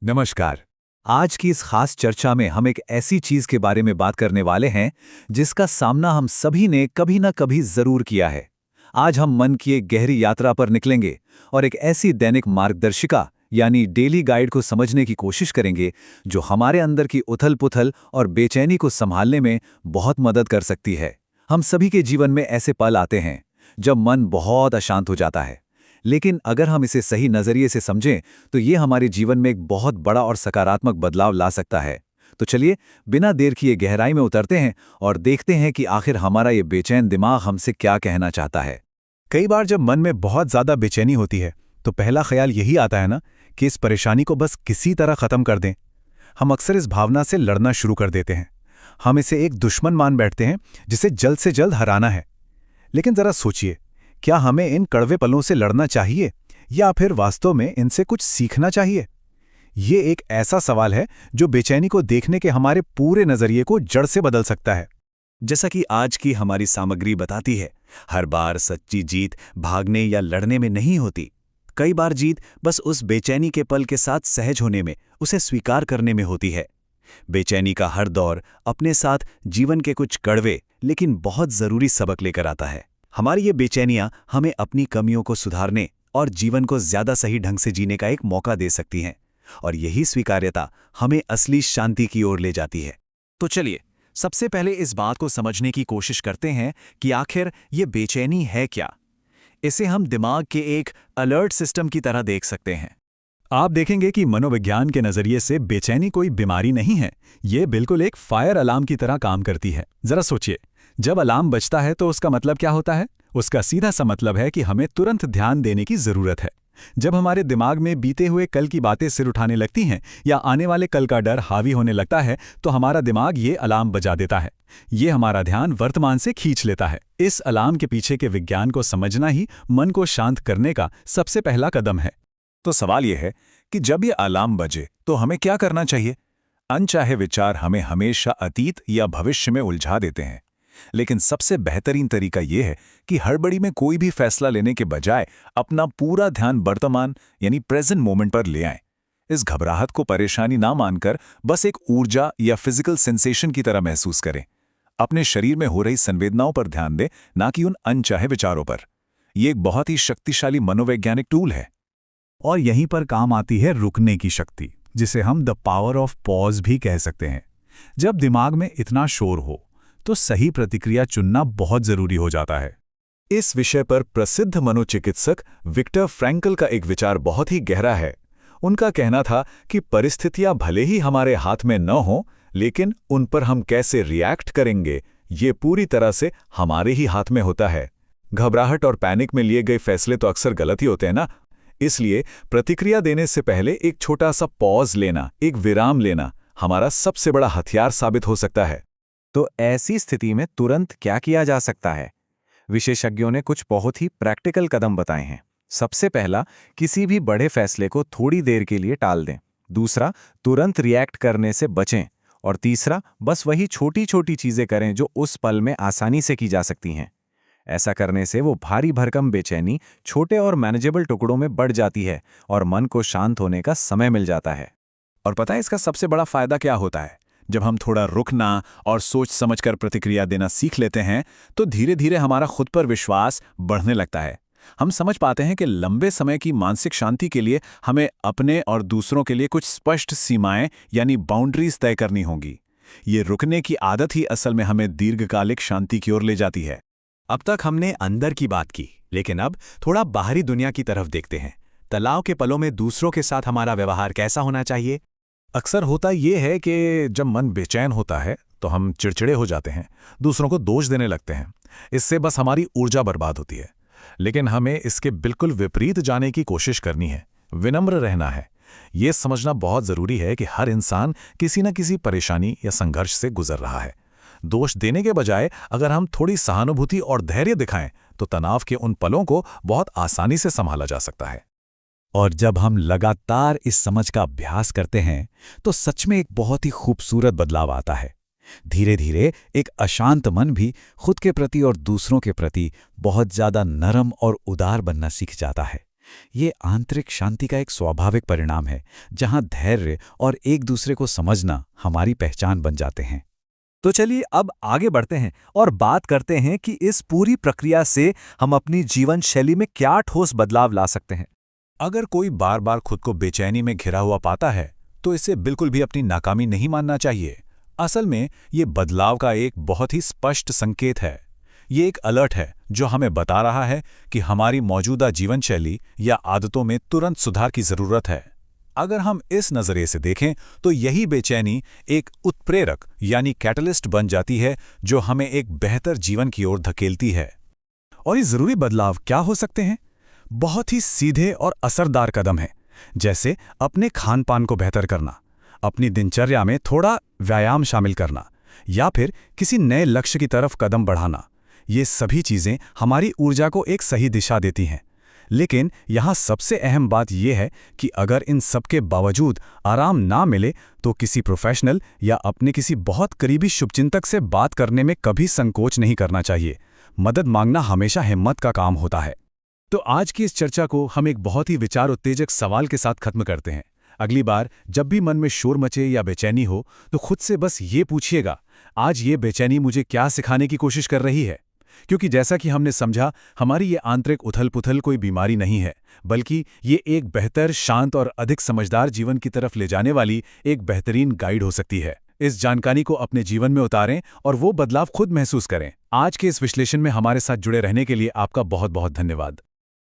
नमस्कार। आज की इस खास चर्चा में हम एक ऐसी चीज के बारे में बात करने वाले हैं जिसका सामना हम सभी ने कभी ना कभी जरूर किया है। आज हम मन की एक गहरी यात्रा पर निकलेंगे और एक ऐसी दैनिक मार्गदर्शिका यानी डेली गाइड को समझने की कोशिश करेंगे जो हमारे अंदर की उथल-पुथल और बेचैनी को संभालने में बहुत मदद कर सकती है। हम सभी के जीवन में ऐसे पल आते हैं जब मन बहुत अशांत हो जाता है, लेकिन अगर हम इसे सही नजरिए से समझें तो ये हमारे जीवन में एक बहुत बड़ा और सकारात्मक बदलाव ला सकता है। तो चलिए, बिना देर किए गहराई में उतरते हैं और देखते हैं कि आखिर हमारा ये बेचैन दिमाग हमसे क्या कहना चाहता है। कई बार जब मन में बहुत ज्यादा बेचैनी होती है तो पहला ख्याल यही आता है ना कि इस परेशानी को बस किसी तरह खत्म कर दें। हम अक्सर इस भावना से लड़ना शुरू कर देते हैं। हम इसे एक दुश्मन मान बैठते हैं जिसे जल्द से जल्द हराना है। लेकिन जरा सोचिए, क्या हमें इन कड़वे पलों से लड़ना चाहिए या फिर वास्तव में इनसे कुछ सीखना चाहिए? ये एक ऐसा सवाल है जो बेचैनी को देखने के हमारे पूरे नजरिए को जड़ से बदल सकता है। जैसा कि आज की हमारी सामग्री बताती है, हर बार सच्ची जीत भागने या लड़ने में नहीं होती। कई बार जीत बस उस बेचैनी के पल के साथ सहज होने में, उसे स्वीकार करने में होती है। बेचैनी का हर दौर अपने साथ जीवन के कुछ कड़वे लेकिन बहुत जरूरी सबक लेकर आता है। हमारी ये बेचैनियां हमें अपनी कमियों को सुधारने और जीवन को ज्यादा सही ढंग से जीने का एक मौका दे सकती हैं, और यही स्वीकार्यता हमें असली शांति की ओर ले जाती है। तो चलिए, सबसे पहले इस बात को समझने की कोशिश करते हैं कि आखिर ये बेचैनी है क्या। इसे हम दिमाग के एक अलर्ट सिस्टम की तरह देख सकते हैं। आप देखेंगे कि मनोविज्ञान के नजरिए से बेचैनी कोई बीमारी नहीं है, ये बिल्कुल एक फायर अलार्म की तरह काम करती है। जरा सोचिए, जब अलार्म बजता है तो उसका मतलब क्या होता है? उसका सीधा सा मतलब है कि हमें तुरंत ध्यान देने की जरूरत है। जब हमारे दिमाग में बीते हुए कल की बातें सिर उठाने लगती हैं या आने वाले कल का डर हावी होने लगता है तो हमारा दिमाग ये अलार्म बजा देता है। ये हमारा ध्यान वर्तमान से खींच लेता है। इस अलार्म के पीछे के विज्ञान को समझना ही मन को शांत करने का सबसे पहला कदम है। तो सवाल यह है कि जब ये अलार्म बजे तो हमें क्या करना चाहिए? अनचाहे विचार हमें हमेशा अतीत या भविष्य में उलझा देते हैं, लेकिन सबसे बेहतरीन तरीका यह है कि हड़बड़ी में कोई भी फैसला लेने के बजाय अपना पूरा ध्यान वर्तमान यानी प्रेजेंट मोमेंट पर ले आएं। इस घबराहट को परेशानी ना मानकर बस एक ऊर्जा या फिजिकल सेंसेशन की तरह महसूस करें। अपने शरीर में हो रही संवेदनाओं पर ध्यान दें, ना कि उन अनचाहे विचारों पर। यह एक बहुत ही शक्तिशाली मनोवैज्ञानिक टूल है। और यहीं पर काम आती है रुकने की शक्ति, जिसे हम द पावर ऑफ पॉज भी कह सकते हैं। जब दिमाग में इतना शोर हो तो सही प्रतिक्रिया चुनना बहुत जरूरी हो जाता है। इस विषय पर प्रसिद्ध मनोचिकित्सक विक्टर फ्रैंकल का एक विचार बहुत ही गहरा है। उनका कहना था कि परिस्थितियां भले ही हमारे हाथ में न हों, लेकिन उन पर हम कैसे रिएक्ट करेंगे ये पूरी तरह से हमारे ही हाथ में होता है। घबराहट और पैनिक में लिए गए फैसले तो अक्सर गलत ही होते हैं ना। इसलिए प्रतिक्रिया देने से पहले एक छोटा सा पॉज लेना, एक विराम लेना हमारा सबसे बड़ा हथियार साबित हो सकता है। तो ऐसी स्थिति में तुरंत क्या किया जा सकता है? विशेषज्ञों ने कुछ बहुत ही प्रैक्टिकल कदम बताए हैं। सबसे पहला, किसी भी बड़े फैसले को थोड़ी देर के लिए टाल दें। दूसरा, तुरंत रिएक्ट करने से बचें। और तीसरा, बस वही छोटी छोटी चीजें करें जो उस पल में आसानी से की जा सकती हैं। ऐसा करने से वो भारी भरकम बेचैनी छोटे और मैनेजेबल टुकड़ों में बढ़ जाती है और मन को शांत होने का समय मिल जाता है। और पता है इसका सबसे बड़ा फायदा क्या होता है? जब हम थोड़ा रुकना और सोच समझकर प्रतिक्रिया देना सीख लेते हैं तो धीरे धीरे हमारा खुद पर विश्वास बढ़ने लगता है। हम समझ पाते हैं कि लंबे समय की मानसिक शांति के लिए हमें अपने और दूसरों के लिए कुछ स्पष्ट सीमाएं यानी बाउंड्रीज तय करनी होंगी। ये रुकने की आदत ही असल में हमें दीर्घकालिक शांति की ओर ले जाती है। अब तक हमने अंदर की बात की, लेकिन अब थोड़ा बाहरी दुनिया की तरफ देखते हैं। तनाव के पलों में दूसरों के साथ हमारा व्यवहार कैसा होना चाहिए? अक्सर होता ये है कि जब मन बेचैन होता है तो हम चिड़चिड़े हो जाते हैं, दूसरों को दोष देने लगते हैं। इससे बस हमारी ऊर्जा बर्बाद होती है। लेकिन हमें इसके बिल्कुल विपरीत जाने की कोशिश करनी है, विनम्र रहना है। ये समझना बहुत जरूरी है कि हर इंसान किसी न किसी परेशानी या संघर्ष से गुजर रहा है। दोष देने के बजाय अगर हम थोड़ी सहानुभूति और धैर्य दिखाएं तो तनाव के उन पलों को बहुत आसानी से संभाला जा सकता है। और जब हम लगातार इस समझ का अभ्यास करते हैं तो सच में एक बहुत ही खूबसूरत बदलाव आता है। धीरे धीरे एक अशांत मन भी खुद के प्रति और दूसरों के प्रति बहुत ज्यादा नरम और उदार बनना सीख जाता है। ये आंतरिक शांति का एक स्वाभाविक परिणाम है, जहां धैर्य और एक दूसरे को समझना हमारी पहचान बन जाते हैं। तो चलिए अब आगे बढ़ते हैं और बात करते हैं कि इस पूरी प्रक्रिया से हम अपनी जीवन शैली में क्या ठोस बदलाव ला सकते हैं। अगर कोई बार बार खुद को बेचैनी में घिरा हुआ पाता है, तो इसे बिल्कुल भी अपनी नाकामी नहीं मानना चाहिए। असल में ये बदलाव का एक बहुत ही स्पष्ट संकेत है। ये एक अलर्ट है जो हमें बता रहा है कि हमारी मौजूदा जीवन शैली या आदतों में तुरंत सुधार की जरूरत है। अगर हम इस नजरिए से देखें तो यही बेचैनी एक उत्प्रेरक यानी कैटलिस्ट बन जाती है, जो हमें एक बेहतर जीवन की ओर धकेलती है। और ये जरूरी बदलाव क्या हो सकते हैं? बहुत ही सीधे और असरदार कदम है, जैसे अपने खान पान को बेहतर करना, अपनी दिनचर्या में थोड़ा व्यायाम शामिल करना, या फिर किसी नए लक्ष्य की तरफ कदम बढ़ाना। ये सभी चीजें हमारी ऊर्जा को एक सही दिशा देती हैं। लेकिन यहाँ सबसे अहम बात यह है कि अगर इन सबके बावजूद आराम ना मिले, तो किसी प्रोफेशनल या अपने किसी बहुत करीबी शुभचिंतक से बात करने में कभी संकोच नहीं करना चाहिए। मदद मांगना हमेशा हिम्मत का काम होता है। तो आज की इस चर्चा को हम एक बहुत ही विचार उत्तेजक सवाल के साथ खत्म करते हैं। अगली बार जब भी मन में शोर मचे या बेचैनी हो, तो खुद से बस ये पूछिएगा, आज ये बेचैनी मुझे क्या सिखाने की कोशिश कर रही है? क्योंकि जैसा कि हमने समझा, हमारी ये आंतरिक उथल-पुथल कोई बीमारी नहीं है, बल्कि ये एक बेहतर, शांत और अधिक समझदार जीवन की तरफ ले जाने वाली एक बेहतरीन गाइड हो सकती है। इस जानकारी को अपने जीवन में उतारें और वो बदलाव खुद महसूस करें। आज के इस विश्लेषण में हमारे साथ जुड़े रहने के लिए आपका बहुत बहुत धन्यवाद।